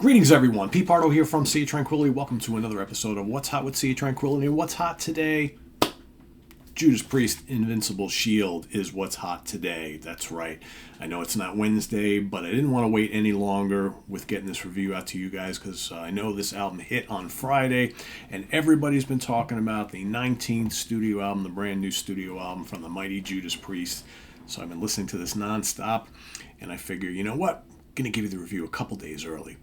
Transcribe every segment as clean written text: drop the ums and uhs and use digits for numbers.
Greetings, everyone. Pete Pardo here from Sea of Tranquility. Welcome to another episode of What's Hot with Sea of Tranquility. And what's hot today? Judas Priest Invincible Shield is what's hot today. That's right. I know it's not Wednesday, but I didn't want to wait any longer with getting this review out to you guys because I know this album hit on Friday, and everybody's been talking about the 19th studio album, the brand new studio album from the mighty Judas Priest. So I've been listening to this nonstop, and I figure, you know what? I'm going to give you the review a couple days early.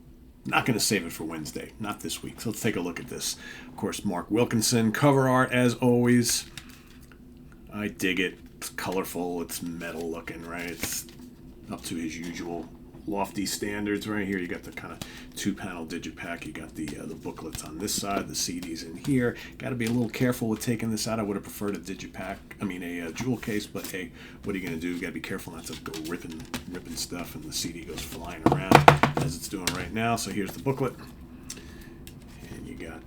Not going to save it for Wednesday, not this week. So let's take a look at this. Of course, Mark Wilkinson, cover art as always. I dig it. It's colorful, it's metal looking, right? It's up to his usual lofty standards right here. You got the kind of two-panel digipack. You got the booklets on this side, the CDs in here. Got to be a little careful with taking this out. I would have preferred a jewel case, but hey, what are you going to do? You got to be careful not to go ripping stuff, and the CD goes flying around as it's doing right now. So here's the booklet, and you got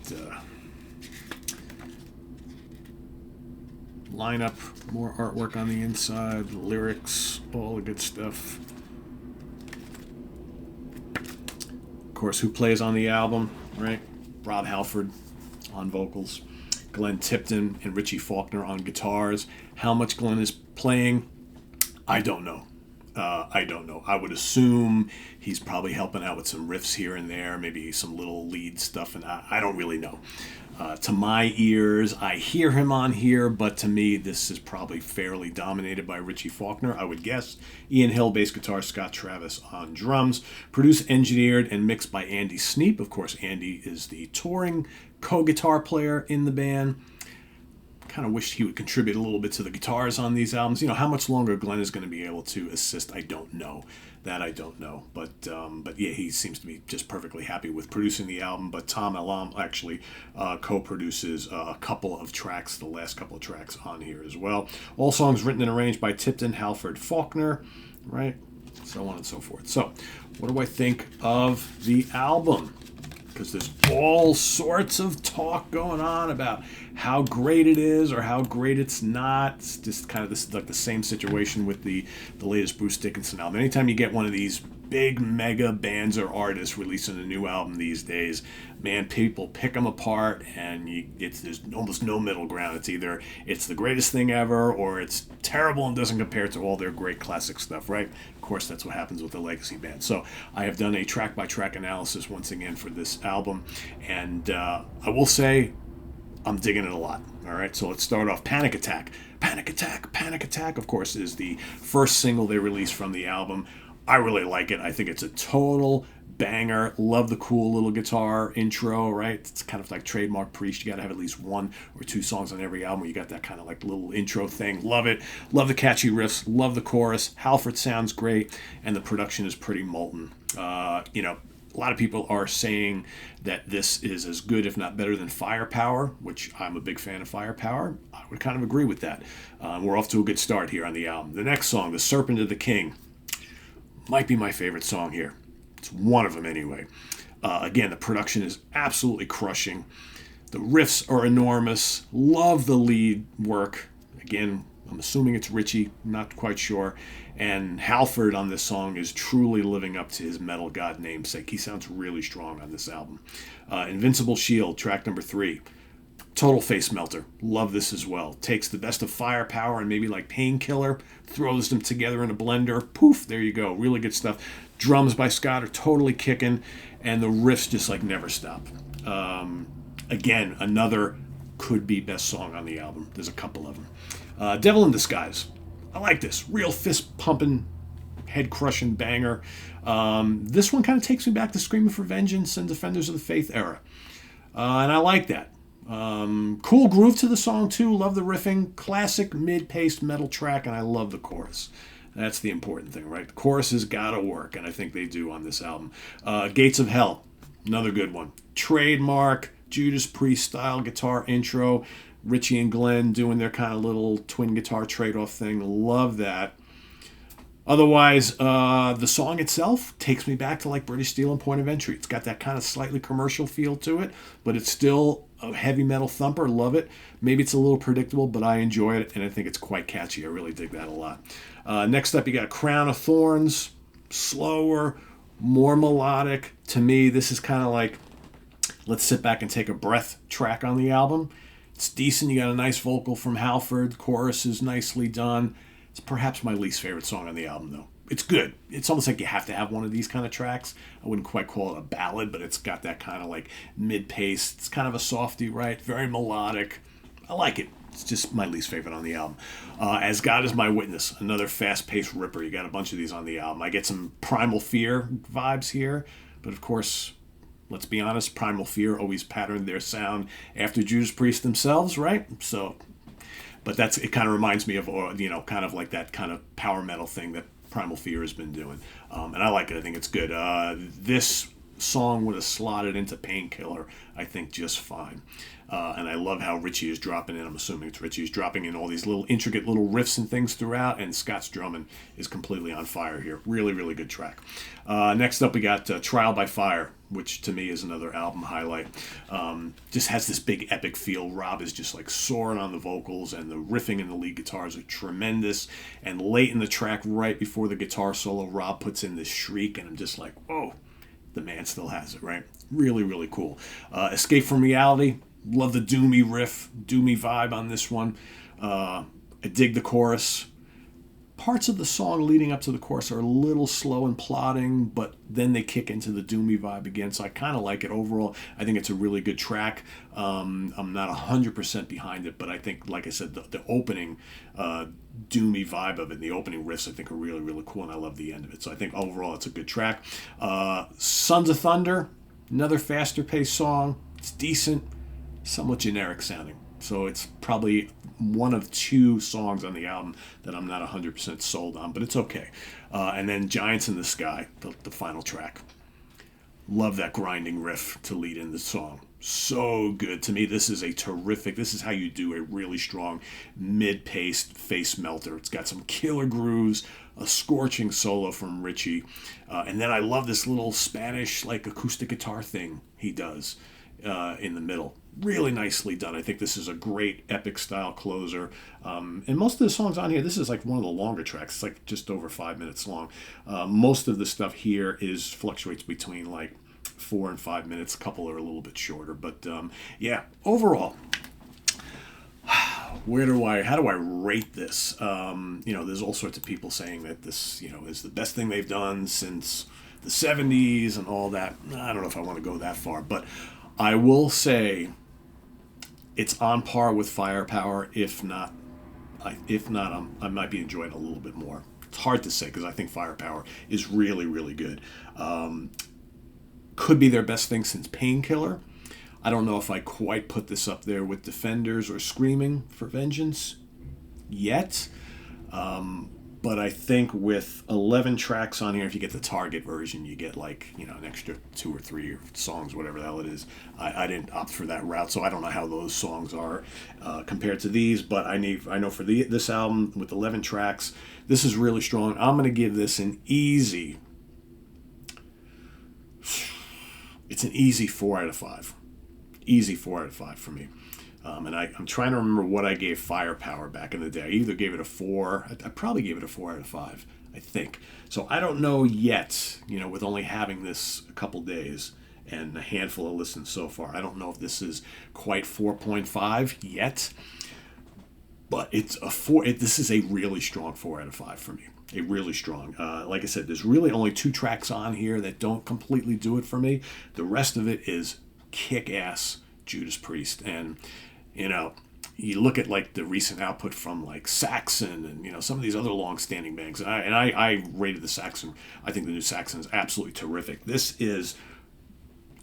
lineup, more artwork on the inside, lyrics, all the good stuff. Of course, who plays on the album, right? Rob Halford on vocals, Glenn Tipton and Richie Faulkner on guitars. How much Glenn is playing, I don't know. I would assume he's probably helping out with some riffs here and there, maybe some little lead stuff, and I don't really know. To my ears, I hear him on here, but to me, this is probably fairly dominated by Richie Faulkner, I would guess. Ian Hill, bass guitar, Scott Travis on drums. Produced, engineered, and mixed by Andy Sneap. Of course, Andy is the touring co-guitar player in the band. Kind of wished he would contribute a little bit to the guitars on these albums. You know, how much longer Glenn is going to be able to assist, I don't know. That I don't know. But yeah, he seems to be just perfectly happy with producing the album. But Tom Elam actually co-produces a couple of tracks, the last couple of tracks on here as well. All songs written and arranged by Tipton, Halford, Faulkner, right? So on and so forth. So, what do I think of the album? Because there's all sorts of talk going on about how great it is or how great it's not. It's just kind of this, like the same situation with the latest Bruce Dickinson album. Anytime you get one of these big mega bands or artists releasing a new album these days, man, people pick them apart, and there's almost no middle ground. It's either it's the greatest thing ever, or it's terrible and doesn't compare to all their great classic stuff, right? Of course, that's what happens with the legacy band. So I have done a track-by-track analysis once again for this album, and I will say I'm digging it a lot. All right, so let's start off. Panic Attack. Panic Attack, Panic Attack, of course, is the first single they released from the album. I really like it. I think it's a total banger. Love the cool little guitar intro, right? It's kind of like trademark Priest. You got to have at least one or two songs on every album where you got that kind of like little intro thing. Love it. Love the catchy riffs. Love the chorus. Halford sounds great, and the production is pretty molten. A lot of people are saying that this is as good, if not better, than Firepower, which I'm a big fan of Firepower. I would kind of agree with that. We're off to a good start here on the album. The next song, The Serpent of the King, might be my favorite song here. It's one of them anyway. Again, the production is absolutely crushing. The riffs are enormous. Love the lead work. Again, I'm assuming it's Richie, not quite sure. And Halford on this song is truly living up to his metal god namesake. He sounds really strong on this album. Invincible Shield, track number 3. Total face melter. Love this as well. Takes the best of Firepower and maybe like Painkiller, throws them together in a blender. Poof, there you go. Really good stuff. Drums by Scott are totally kicking, and the riffs just like never stop. Again, another could be best song on the album. There's a couple of them. Devil in Disguise. I like this. Real fist-pumping, head-crushing banger. This one kind of takes me back to Screaming for Vengeance and Defenders of the Faith era. And I like that. Cool groove to the song, too. Love the riffing. Classic mid-paced metal track, and I love the chorus. That's the important thing, right? The chorus has got to work, and I think they do on this album. Gates of Hell, another good one. Trademark Judas Priest style guitar intro. Richie and Glenn doing their kind of little twin guitar trade-off thing. Love that. Otherwise, the song itself takes me back to like British Steel and Point of Entry. It's got that kind of slightly commercial feel to it, but it's still a heavy metal thumper. Love it. Maybe it's a little predictable, but I enjoy it, and I think it's quite catchy. I really dig that a lot. Next up, you got Crown of Thorns. Slower, more melodic. To me, this is kind of like, let's sit back and take a breath track on the album. It's decent. You got a nice vocal from Halford. Chorus is nicely done. It's perhaps my least favorite song on the album, though. It's good. It's almost like you have to have one of these kind of tracks. I wouldn't quite call it a ballad, but it's got that kind of like mid-pace. It's kind of a softy, right? Very melodic. I like it. It's just my least favorite on the album. As God Is My Witness, another fast-paced ripper. You got a bunch of these on the album. I get some Primal Fear vibes here, but of course, let's be honest, Primal Fear always patterned their sound after Judas Priest themselves, right? So, but it kind of reminds me of, kind of like that kind of power metal thing that Primal Fear has been doing. And I like it. I think it's good. This song would have slotted into Painkiller, I think, just fine. And I love how Richie is dropping in. I'm assuming it's Richie is dropping in all these little intricate little riffs and things throughout, and Scott's drumming is completely on fire here. Really, really good track. Next up, we got Trial by Fire, which to me is another album highlight. Just has this big epic feel. Rob is just like soaring on the vocals, and the riffing and the lead guitars are tremendous. And late in the track, right before the guitar solo, Rob puts in this shriek, and I'm just like, whoa, the man still has it, right? Really, really cool. Escape from Reality. Love the doomy riff, doomy vibe on this one. I dig the chorus. Parts of the song leading up to the chorus are a little slow and plodding, but then they kick into the doomy vibe again, so I kind of like it overall. I think it's a really good track. I'm not 100% behind it, but I think, like I said, the opening doomy vibe of it, and the opening riffs, I think are really, really cool, and I love the end of it. So I think overall it's a good track. Sons of Thunder, another faster paced song. It's decent, somewhat generic sounding. So it's probably one of two songs on the album that I'm not 100% sold on, but it's okay. And then Giants in the Sky, the final track. Love that grinding riff to lead in the song. So good. To me, this is how you do a really strong mid-paced face melter. It's got some killer grooves, a scorching solo from Richie. And then I love this little Spanish like acoustic guitar thing he does in the middle. Really nicely done. I think this is a great epic style closer. And most of the songs on here, this is like one of the longer tracks. It's like just over 5 minutes long. Most of the stuff here fluctuates between like 4 and 5 minutes. A couple are a little bit shorter. But yeah, overall, how do I rate this? There's all sorts of people saying that this, is the best thing they've done since the 70s and all that. I don't know if I want to go that far, but I will say it's on par with Firepower. If not, I might be enjoying it a little bit more. It's hard to say because I think Firepower is really, really good. Could be their best thing since Painkiller. I don't know if I quite put this up there with Defenders or Screaming for Vengeance yet. But I think with 11 tracks on here, if you get the Target version, you get like, an extra 2 or 3 songs, whatever the hell it is. I didn't opt for that route, so I don't know how those songs are compared to these. But I know for this album with 11 tracks, this is really strong. I'm going to give this an easy 4 out of 5. Easy 4 out of 5 for me. And I'm trying to remember what I gave Firepower back in the day. I either gave it a 4. I probably gave it a 4 out of 5, I think. So I don't know yet, with only having this a couple days and a handful of listens so far. I don't know if this is quite 4.5 yet. But it's a 4. This is a really strong 4 out of 5 for me. A really strong. Like I said, there's really only 2 tracks on here that don't completely do it for me. The rest of it is kick-ass Judas Priest. And you look at like the recent output from like Saxon and some of these other long-standing bands, and I rated the Saxon. I think the new Saxon is absolutely terrific. This is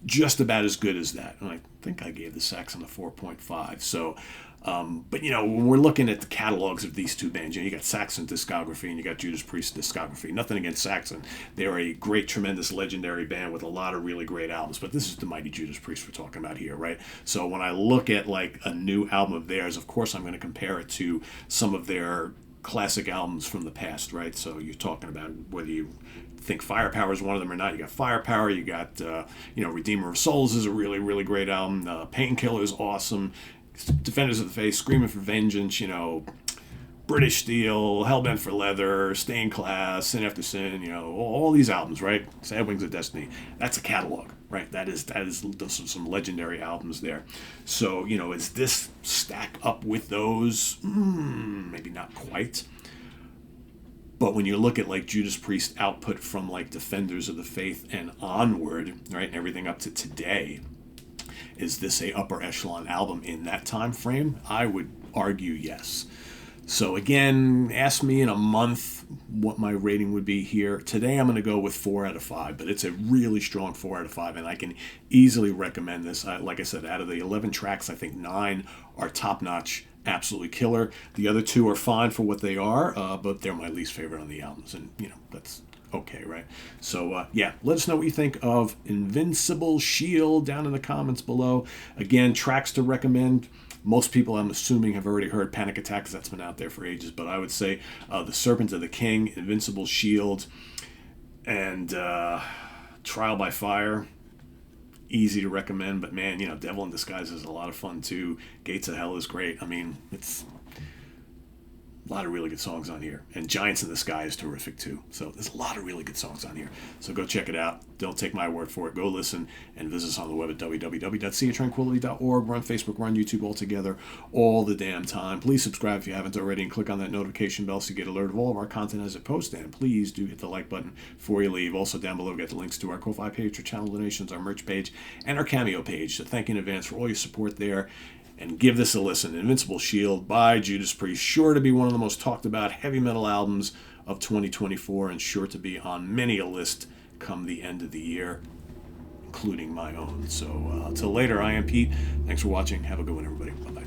just about as good as that, and I think I gave the Saxon a 4.5. So, but when we're looking at the catalogs of these two bands, you got Saxon discography and you got Judas Priest discography. Nothing against Saxon; they're a great, tremendous, legendary band with a lot of really great albums. But this is the mighty Judas Priest we're talking about here, right? So when I look at like a new album of theirs, of course I'm going to compare it to some of their classic albums from the past, right? So you're talking about whether you think Firepower is one of them or not. You got Firepower, you got Redeemer of Souls is a really, really great album. Painkiller is awesome. Defenders of the Faith, Screaming for Vengeance, British Steel, Hellbent for Leather, Stained Class, Sin After Sin, you know, all these albums, right? Sad Wings of Destiny. That's a catalog, right? That is some legendary albums there. So, you know, does this stack up with those? Maybe not quite. But when you look at like Judas Priest output from like Defenders of the Faith and onward, right, and everything up to today, is this a upper echelon album in that time frame? I would argue yes. So again, ask me in a month what my rating would be here. Today I'm going to go with 4 out of 5, but it's a really strong 4 out of 5, and I can easily recommend this. Like I said, out of the 11 tracks, I think 9 are top-notch, absolutely killer. The other 2 are fine for what they are, but they're my least favorite on the albums, and, you know, that's okay, right? So, yeah, let us know what you think of Invincible Shield down in the comments below. Again, tracks to recommend. Most people, I'm assuming, have already heard Panic Attack because that's been out there for ages. But I would say The Serpent of the King, Invincible Shield, and Trial by Fire. Easy to recommend. But, man, you know, Devil in Disguise is a lot of fun, too. Gates of Hell is great. I mean, it's a lot of really good songs on here. And Giants in the Sky is terrific, too. So there's a lot of really good songs on here. So go check it out. Don't take my word for it. Go listen and visit us on the web at www.seatranquility.org. We're on Facebook. We're on YouTube all together all the damn time. Please subscribe if you haven't already and click on that notification bell so you get alert of all of our content as it posts. And please do hit the like button before you leave. Also down below, get the links to our Ko-Fi page for channel donations, our merch page, and our Cameo page. So thank you in advance for all your support there. And give this a listen. Invincible Shield by Judas Priest. Sure to be one of the most talked about heavy metal albums of 2024 and sure to be on many a list come the end of the year, including my own. So until later, I am Pete. Thanks for watching. Have a good one, everybody. Bye-bye.